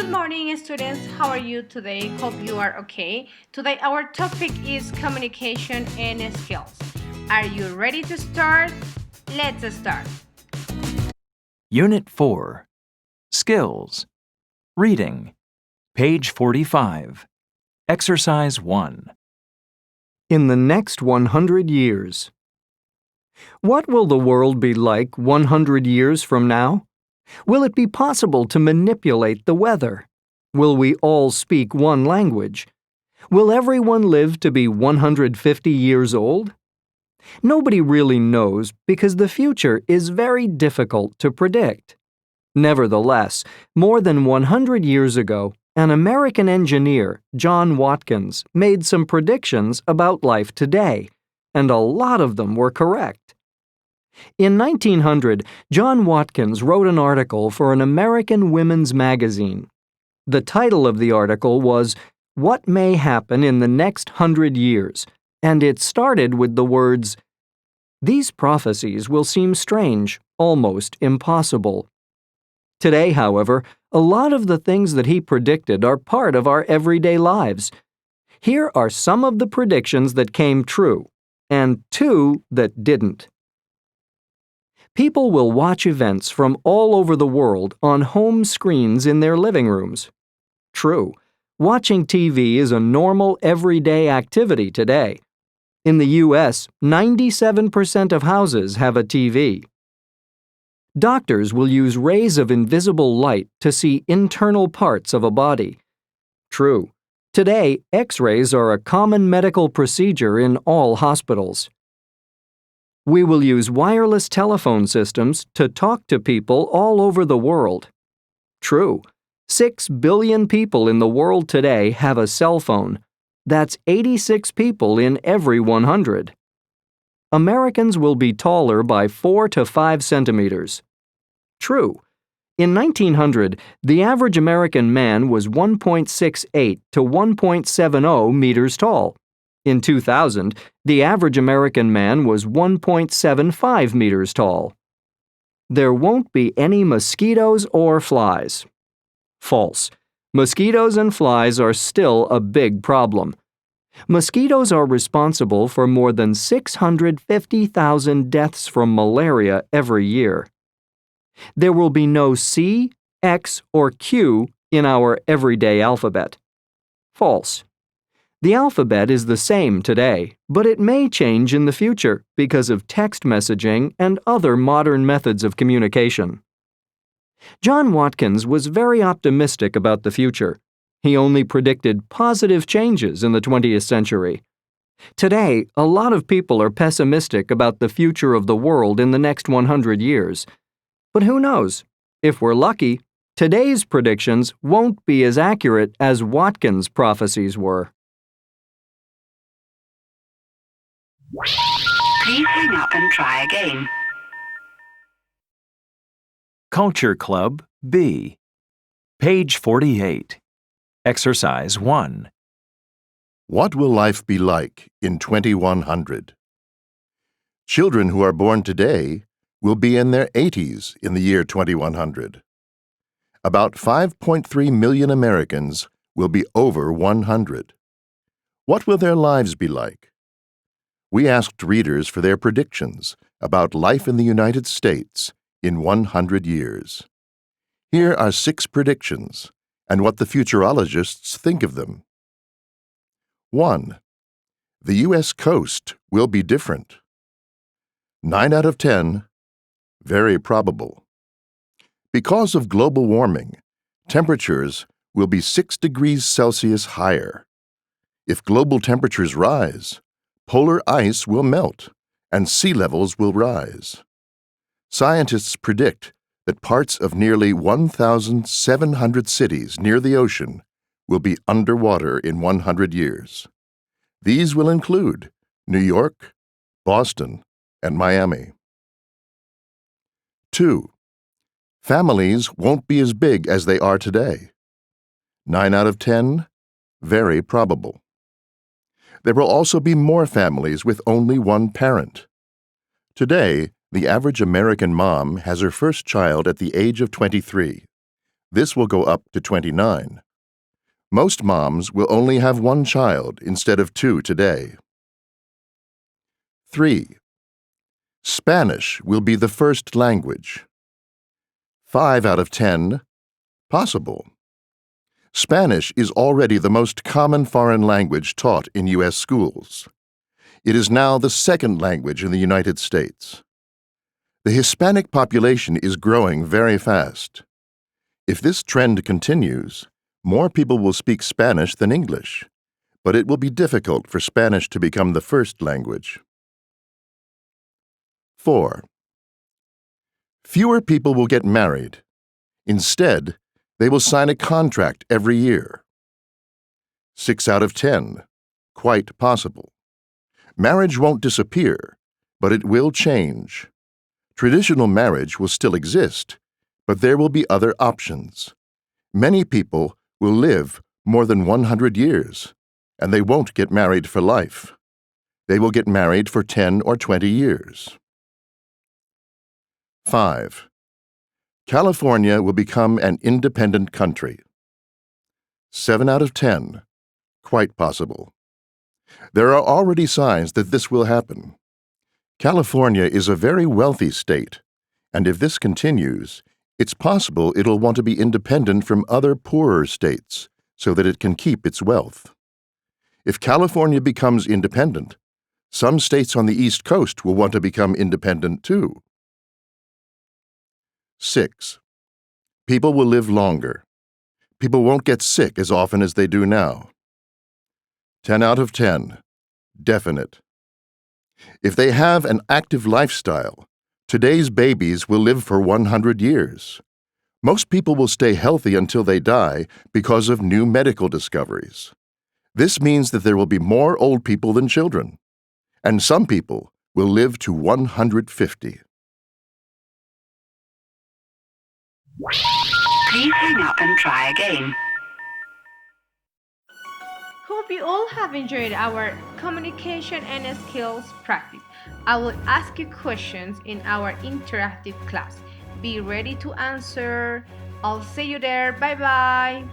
Good morning, students. How are you today? Hope you are okay. Today, our topic is communication and skills. Are you ready to start? Let's start. Unit 4. Skills. Reading. Page 45. Exercise 1. In the next 100 years. What will the world be like 100 years from now? Will it be possible to manipulate the weather? Will we all speak one language? Will everyone live to be 150 years old? Nobody really knows because the future is very difficult to predict. Nevertheless, more than 100 years ago, an American engineer, John Watkins, made some predictions about life today, and a lot of them were correct. In 1900, John Watkins wrote an article for an American women's magazine. The title of the article was, "What May Happen in the Next 100 Years," and it started with the words, "These prophecies will seem strange, almost impossible." Today, however, a lot of the things that he predicted are part of our everyday lives. Here are some of the predictions that came true, and two that didn't. People will watch events from all over the world on home screens in their living rooms. True, watching TV is a normal everyday activity today. In the U.S., 97% of houses have a TV. Doctors will use rays of invisible light to see internal parts of a body. True, today X-rays are a common medical procedure in all hospitals. We will use wireless telephone systems to talk to people all over the world. True, 6 billion people in the world today have a cell phone. That's 86 people in every 100. Americans will be taller by 4 to 5 centimeters. True, in 1900, the average American man was 1.68 to 1.70 meters tall. In 2000, the average American man was 1.75 meters tall. There won't be any mosquitoes or flies. False. Mosquitoes and flies are still a big problem. Mosquitoes are responsible for more than 650,000 deaths from malaria every year. There will be no C, X, or Q in our everyday alphabet. False. The alphabet is the same today, but it may change in the future because of text messaging and other modern methods of communication. John Watkins was very optimistic about the future. He only predicted positive changes in the 20th century. Today, a lot of people are pessimistic about the future of the world in the next 100 years. But who knows? If we're lucky, today's predictions won't be as accurate as Watkins' prophecies were. Please hang up and try again. Culture Club B. Page 48. Exercise 1. What will life be like in 2100? Children who are born today will be in their 80s in the year 2100. About 5.3 million Americans will be over 100. What will their lives be like? We asked readers for their predictions about life in the United States in 100 years. Here are 6 predictions and what the futurologists think of them. 1. The U.S. coast will be different. 9 out of 10. Very probable. Because of global warming, temperatures will be 6 degrees Celsius higher. If global temperatures rise, polar ice will melt and sea levels will rise. Scientists predict that parts of nearly 1,700 cities near the ocean will be underwater in 100 years. These will include New York, Boston, and Miami. 2. Families won't be as big as they are today. 9 out of 10, very probable. There will also be more families with only one parent. Today, the average American mom has her first child at the age of 23. This will go up to 29. Most moms will only have one child instead of two today. 3. Spanish will be the first language. 5 out of 10. Possible. Spanish is already the most common foreign language taught in U.S. schools. It is now the second language in the United States. The Hispanic population is growing very fast. If this trend continues, more people will speak Spanish than English, but it will be difficult for Spanish to become the first language. 4. Fewer people will get married. Instead, they will sign a contract every year. 6 out of 10. Quite possible. Marriage won't disappear, but it will change. Traditional marriage will still exist, but there will be other options. Many people will live more than 100 years, and they won't get married for life. They will get married for 10 or 20 years. 5. California will become an independent country. 7 out of 10. Quite possible. There are already signs that this will happen. California is a very wealthy state, and if this continues, it's possible it'll want to be independent from other poorer states so that it can keep its wealth. If California becomes independent, some states on the East Coast will want to become independent too. 6. People will live longer. People won't get sick as often as they do now. 10 out of 10. Definite. If they have an active lifestyle, today's babies will live for 100 years. Most people will stay healthy until they die because of new medical discoveries. This means that there will be more old people than children, and some people will live to 150. Please hang up and try again. Hope you all have enjoyed our communication and skills practice. I will ask you questions in our interactive class. Be ready to answer. I'll see you there. Bye bye.